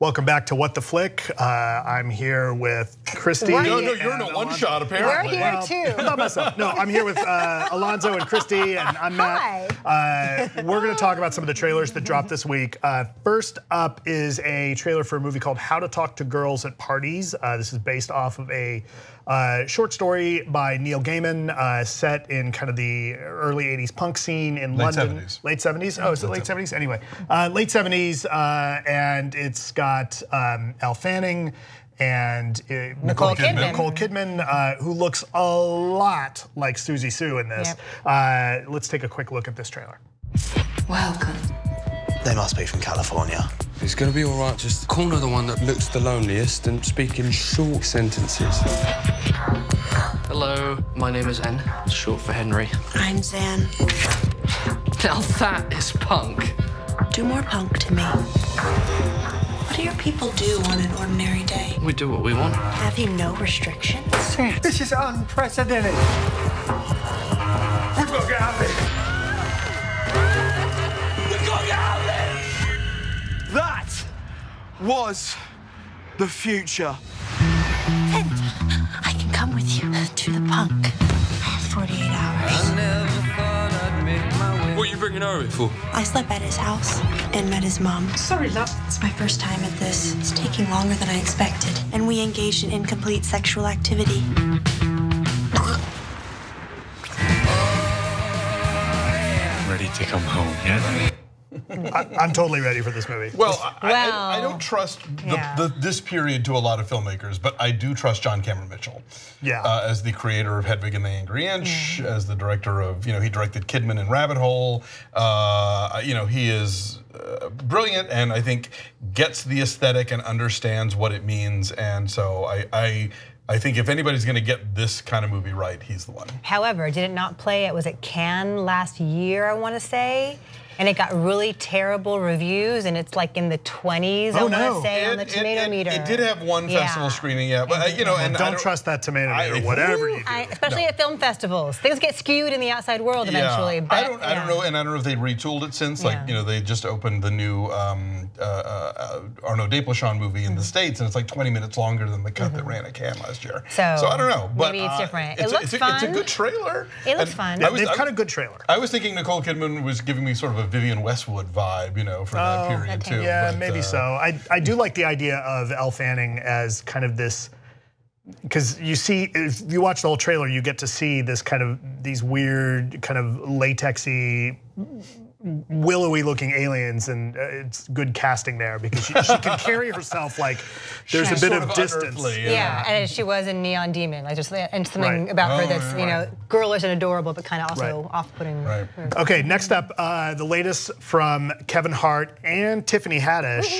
Welcome back to What the Flick. I'm here with Christy. No, you're in a one-shot apparently. We're here too. I'm not myself. No, I'm here with Alonso and Christy, and I'm Matt. Hi. We're going to talk about some of the trailers that dropped this week. First up is a trailer for a movie called How to Talk to Girls at Parties. This is based off of a short story by Neil Gaiman, set in kind of the early 80s punk scene in London. 70s. Late 70s? Oh, is it late 70s? Anyway, late 70s, and it's got Elle Fanning and Nicole Kidman, who looks a lot like Susie Sue in this. Yep. Let's take a quick look at this trailer. Welcome. They must be from California. It's gonna be all right, just corner the one that looks the loneliest and speak in short sentences. Hello, my name is N, short for Henry. I'm Zan. Now that is punk. Do more punk to me. What do your people do on an ordinary day? We do what we want. Have you no restrictions? This is unprecedented. We're gonna get out of here. We're gonna get out of here. That was the future. And I can come with you to the punk. 48 hours. What are you bringing her here for? I slept at his house and met his mom. Sorry, love. It's my first time at this. It's taking longer than I expected. And we engaged in incomplete sexual activity. Ready to come home yet? I'm totally ready for this movie. Well, I don't trust this period to a lot of filmmakers, but I do trust John Cameron Mitchell. Yeah. As the creator of Hedwig and the Angry Inch, as the director of, he directed Kidman and Rabbit Hole. He is brilliant and I think gets the aesthetic and understands what it means. And so I think if anybody's gonna get this kind of movie right, he's the one. However, did it not play at, was it Cannes last year, I want to say? And it got really terrible reviews, and it's like in the 20s, I want to say, on the tomato meter. It did have one festival screening, yeah. But and don't trust that tomato meter, whatever you do. Especially at film festivals. Things get skewed in the outside world eventually. Yeah. But, I don't know, and I don't know if they retooled it since. Like, they just opened the new Arnaud Desplechin movie in the States, and it's like 20 minutes longer than the cut that ran at Cannes last year. So I don't know, but maybe it's different. It looks fun. It's a good trailer. It looks fun. Yeah, they've cut a good trailer. I was thinking Nicole Kidman was giving me sort of a Vivienne Westwood vibe, for that period too. Yeah, but, maybe so. I do like the idea of Elle Fanning as kind of this, because you see, if you watch the whole trailer, you get to see this kind of, these weird kind of latexy, willowy looking aliens, and it's good casting there because she can carry herself like there's a bit of distance. Yeah, and she was in Neon Demon, like just and something about her that's girlish and adorable, but kind of also off-putting. Right. Okay, next up, the latest from Kevin Hart and Tiffany Haddish.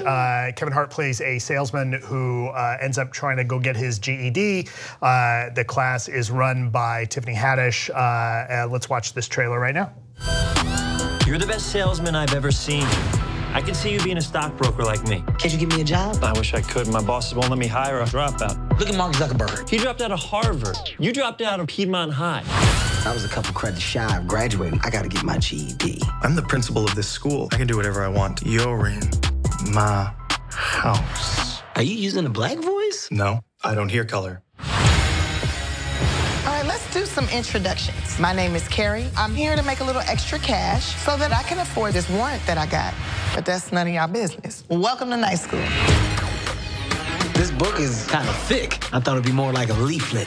Kevin Hart plays a salesman who ends up trying to go get his GED. The class is run by Tiffany Haddish. Let's watch this trailer right now. You're the best salesman I've ever seen. I can see you being a stockbroker like me. Can't you give me a job? I wish I could. My bosses won't let me hire a dropout. Look at Mark Zuckerberg. He dropped out of Harvard. You dropped out of Piedmont High. I was a couple credits shy of graduating. I gotta get my GED. I'm the principal of this school. I can do whatever I want. You're in my house. Are you using a black voice? No, I don't hear color. All right, let's do some introductions. My name is Carrie. I'm here to make a little extra cash so that I can afford this warrant that I got. But that's none of y'all business. Welcome to night school. This book is kind of thick. I thought it'd be more like a leaflet.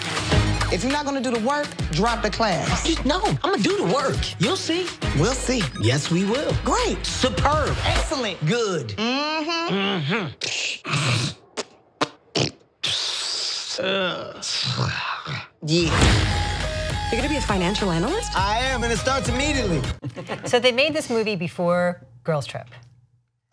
If you're not gonna do the work, drop the class. No, I'm gonna do the work. You'll see. We'll see. Yes, we will. Great. Superb. Excellent. Good. You're gonna be a financial analyst? I am, and it starts immediately. So they made this movie before Girls Trip.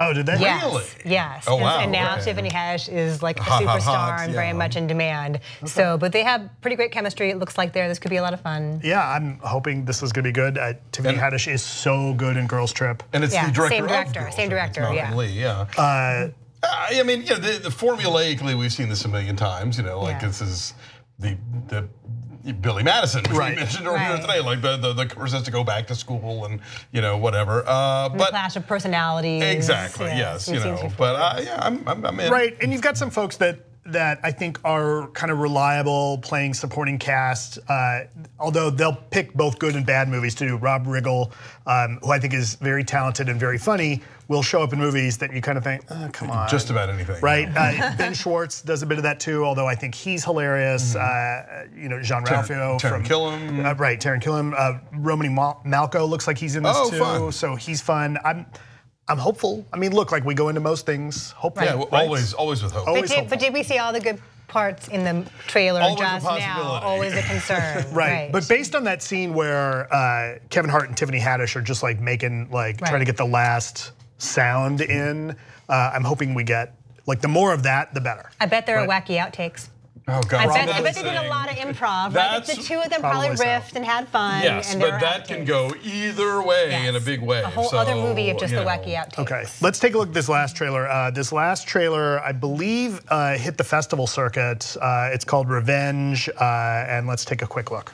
Oh, did they? Yes, Really? yes. Oh, wow. And now Tiffany Haddish is like a superstar and very much in demand. So, but they have pretty great chemistry. It looks like this could be a lot of fun. Yeah, I'm hoping this is gonna be good. Tiffany Haddish is so good in Girls Trip. And it's the director of Girls same Trip. director, It's Malcolm Lee, yeah. I mean, the formulaically we've seen this a million times. Like this is the Billy Madison, which Right. we mentioned earlier today, like the course has to go back to school and whatever. The clash of personalities. Exactly. Yes. But yeah, I'm in. Right, and you've got some folks that I think are kind of reliable, playing supporting cast. Although they'll pick both good and bad movies to do. Rob Riggle, who I think is very talented and very funny, will show up in movies that you kind of think, oh, come on. Just about anything. Right. Ben Schwartz does a bit of that too, although I think he's hilarious. Jean Ralphio Taron Killam. Right, Taron Killam. Romany Malco looks like he's in this too, fun. so he's fun. I'm hopeful. I mean, look, like we go into most things hopeful. Yeah, always with hope. But did we see all the good parts in the trailer just now? Always a concern. Right. But based on that scene where Kevin Hart and Tiffany Haddish are just like making, trying to get the last sound in, I'm hoping we get, the more of that, the better. I bet there are wacky outtakes. Oh God! I bet they did a lot of improv. Right? The two of them probably riffed and had fun. Yes, and but that can go either way in a big way. A whole other movie of just the wacky outtakes. Okay, let's take a look at this last trailer. This last trailer, I believe, hit the festival circuit. It's called Revenge, and let's take a quick look.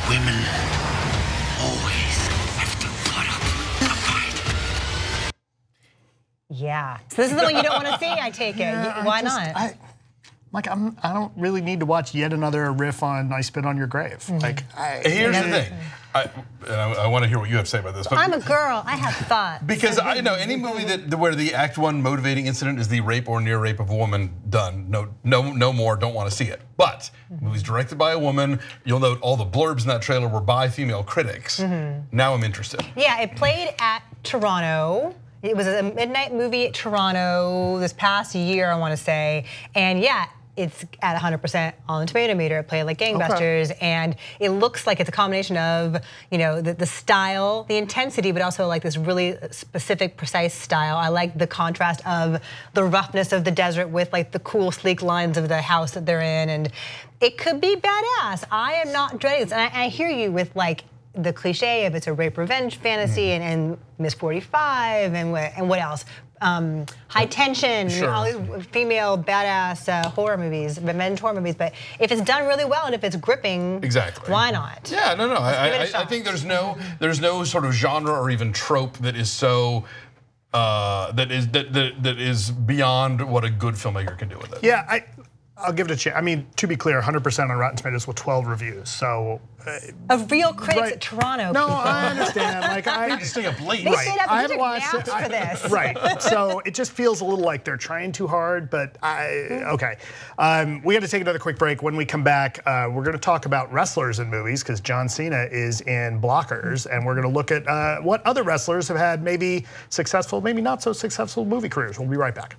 Women always have to put up a fight. Yeah. So this is the one you don't want to see, I take it. Why not? I don't really need to watch yet another riff on "I Spit on Your Grave." Here's the thing. I want to hear what you have to say about this. But I'm a girl. I have thoughts. Because I know any movie where the Act 1 motivating incident is the rape or near rape of a woman, done. No more. Don't want to see it. But movies directed by a woman. You'll note all the blurbs in that trailer were by female critics. Now I'm interested. Yeah, it played at Toronto. It was a midnight movie at Toronto this past year, I want to say, and yeah. It's at 100% on the tomato meter. It played like gangbusters, and it looks like it's a combination of, the style, the intensity, but also like this really specific, precise style. I like the contrast of the roughness of the desert with like the cool, sleek lines of the house that they're in, and it could be badass. I am not dreading this, and I hear you with like the cliche of it's a rape revenge fantasy and Miss 45 and what else. High tension, all these female badass horror movies, revenge horror movies. But if it's done really well and if it's gripping, why not? Yeah, no. I think there's no sort of genre or even trope that is so that is beyond what a good filmmaker can do with it. Yeah, I'll give it a chance. I mean, to be clear, 100% on Rotten Tomatoes with 12 reviews. So of real critics at Toronto. No, people. I understand. Like they just stay up late. They stayed up and took naps for this. Right. So it just feels a little like they're trying too hard. But okay, we got to take another quick break. When we come back, we're going to talk about wrestlers in movies because John Cena is in Blockers, and we're going to look at what other wrestlers have had maybe successful, maybe not so successful movie careers. We'll be right back.